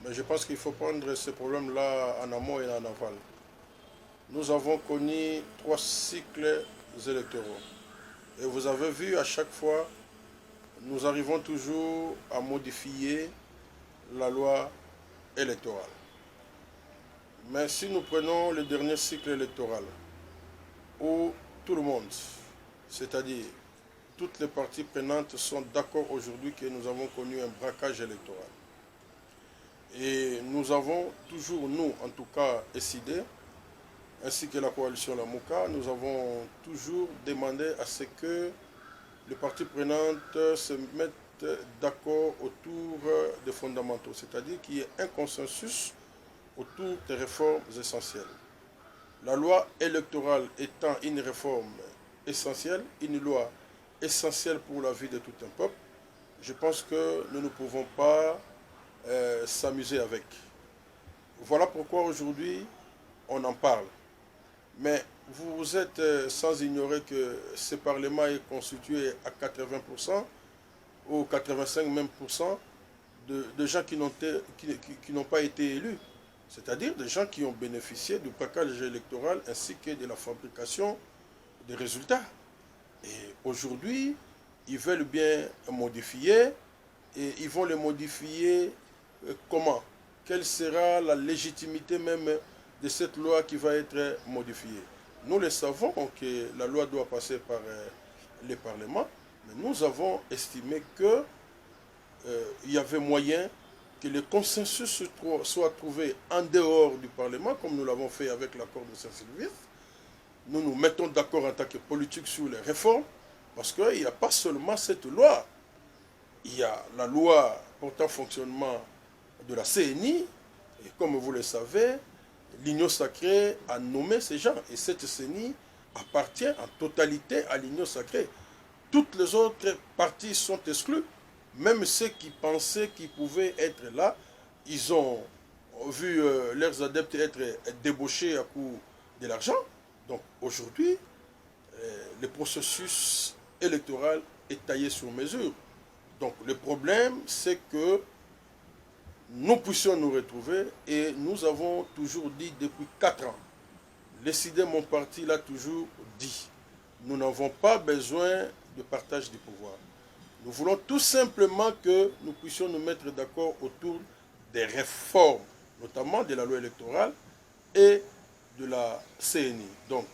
Mais je pense qu'il faut prendre ces problèmes-là en amont et en aval. Nous avons connu 3 cycles électoraux. Et vous avez vu, à chaque fois, nous arrivons toujours à modifier la loi électorale. Mais si nous prenons le dernier cycle électoral, où tout le monde, c'est-à-dire toutes les parties prenantes, sont d'accord aujourd'hui que nous avons connu un braquage électoral. Et nous avons toujours, nous en tout cas, décidé, ainsi que la coalition Lamouka, nous avons toujours demandé à ce que les parties prenantes se mettent d'accord autour des fondamentaux, c'est-à-dire qu'il y ait un consensus autour des réformes essentielles. La loi électorale étant une réforme essentielle, une loi essentielle pour la vie de tout un peuple, je pense que nous ne pouvons pas s'amuser avec. Voilà pourquoi aujourd'hui on en parle. Mais vous êtes sans ignorer que ce Parlement est constitué à 80% ou 85 même de gens qui n'ont pas été élus. C'est-à-dire des gens qui ont bénéficié du package électoral ainsi que de la fabrication des résultats. Et aujourd'hui, ils veulent bien modifier et ils vont les modifier comment? Quelle sera la légitimité même de cette loi qui va être modifiée? Nous le savons que la loi doit passer par le Parlement, mais nous avons estimé que il y avait moyen que le consensus soit trouvé en dehors du Parlement, comme nous l'avons fait avec l'accord de Saint-Sylvestre. Nous nous mettons d'accord en tant que politique sur les réformes, parce qu'il n'y a pas seulement cette loi. Il y a la loi portant fonctionnement de la CNI, et comme vous le savez, l'Union sacrée a nommé ces gens, et cette CNI appartient en totalité à l'Union sacrée. Toutes les autres parties sont exclues. Même ceux qui pensaient qu'ils pouvaient être là, ils ont vu leurs adeptes être débauchés à coup de l'argent. Donc aujourd'hui, le processus électoral est taillé sur mesure. Donc le problème, c'est que nous puissions nous retrouver, et nous avons toujours dit depuis 4 ans, le CIDE, mon parti, l'a toujours dit, nous n'avons pas besoin de partage du pouvoir. Nous voulons tout simplement que nous puissions nous mettre d'accord autour des réformes, notamment de la loi électorale et de la CNI. Donc,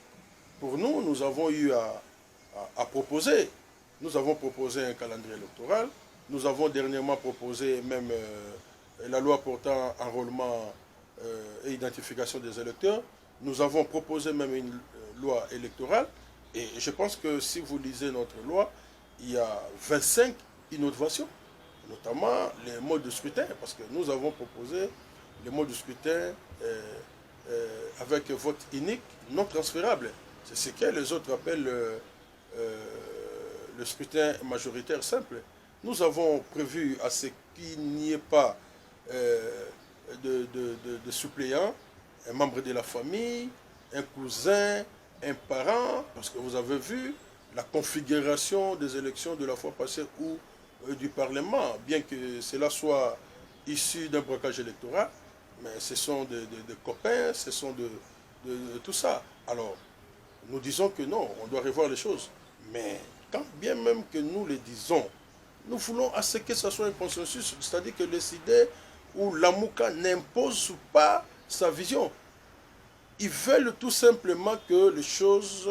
pour nous, nous avons eu à proposer. Nous avons proposé un calendrier électoral. Nous avons dernièrement proposé même la loi portant enrôlement et identification des électeurs. Nous avons proposé même une loi électorale. Et je pense que si vous lisez notre loi, il y a 25 innovations, notamment les modes de scrutin, parce que nous avons proposé les modes de scrutin avec vote unique, non transférable. C'est ce que les autres appellent le scrutin majoritaire simple. Nous avons prévu à ce qu'il n'y ait pas de suppléant, un membre de la famille, un cousin, un parent, parce que vous avez vu la configuration des élections de la fois passée ou du Parlement, bien que cela soit issu d'un braquage électoral, mais ce sont des copains, ce sont de tout ça. Alors, nous disons que non, on doit revoir les choses. Mais quand bien même que nous le disons, nous voulons à ce que ce soit un consensus, c'est-à-dire que le CIDE ou l'AMUCA n'impose pas sa vision. Ils veulent tout simplement que les choses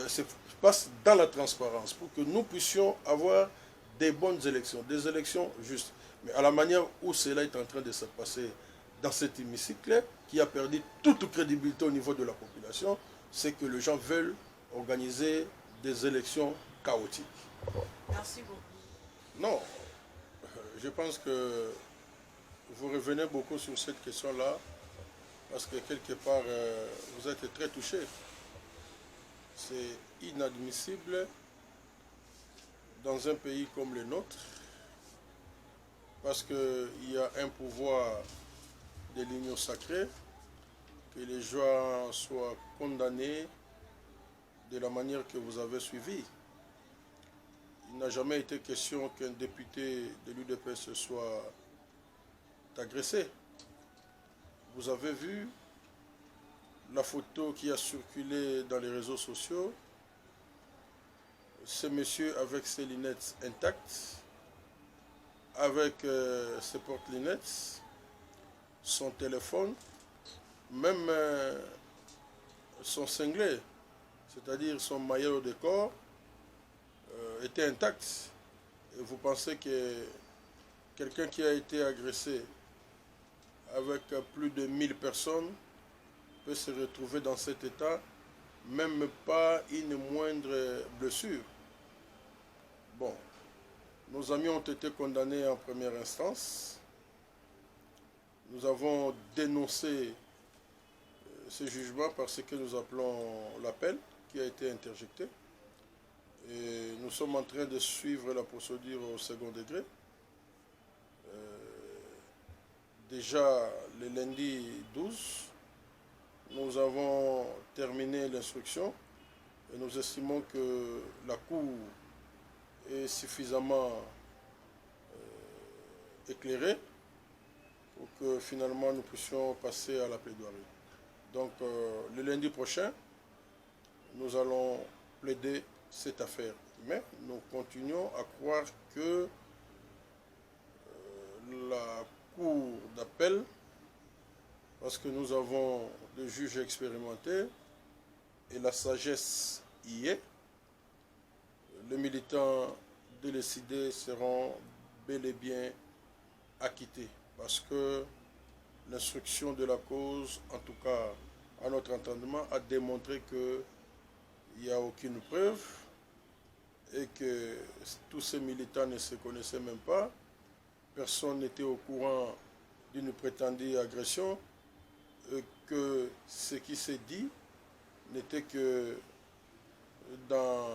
se passent dans la transparence pour que nous puissions avoir des bonnes élections, des élections justes. Mais à la manière où cela est en train de se passer dans cet hémicycle, qui a perdu toute crédibilité au niveau de la population, c'est que les gens veulent organiser des élections chaotiques. Merci beaucoup. Non, je pense que vous revenez beaucoup sur cette question-là, parce que quelque part, vous êtes très touché. C'est inadmissible dans un pays comme le nôtre, parce qu'il y a un pouvoir de l'union sacrée, que les gens soient condamnés de la manière que vous avez suivi. Il n'a jamais été question qu'un député de l'UDPS soit agressé. Vous avez vu la photo qui a circulé dans les réseaux sociaux. Ce monsieur avec ses lunettes intactes, avec ses porte-lunettes, son téléphone, même son cinglet, c'est-à-dire son maillot de corps, était intact. Et vous pensez que quelqu'un qui a été agressé avec plus de 1000 personnes peut se retrouver dans cet état, même pas une moindre blessure. Bon, nos amis ont été condamnés en première instance. Nous avons dénoncé ce jugement par ce que nous appelons l'appel qui a été interjecté. Et nous sommes en train de suivre la procédure au second degré. Déjà le lundi 12, nous avons terminé l'instruction et nous estimons que la Cour est suffisamment éclairée pour que finalement nous puissions passer à la plaidoirie. Donc le lundi prochain, nous allons plaider cette affaire. Mais nous continuons à croire que la Cour d'appel, parce que nous avons des juges expérimentés et la sagesse y est, les militants de l'ECD seront bel et bien acquittés parce que l'instruction de la cause, en tout cas à notre entendement, a démontré qu'il n'y a aucune preuve et que tous ces militants ne se connaissaient même pas. Personne n'était au courant d'une prétendue agression et que ce qui s'est dit n'était que dans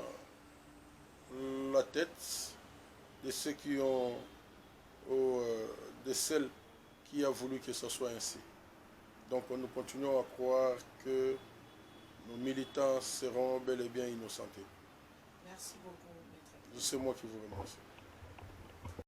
la tête de ceux qui ont, de celles qui a voulu que ce soit ainsi. Donc nous continuons à croire que nos militants seront bel et bien innocentés. Merci beaucoup, maître. C'est moi qui vous remercie.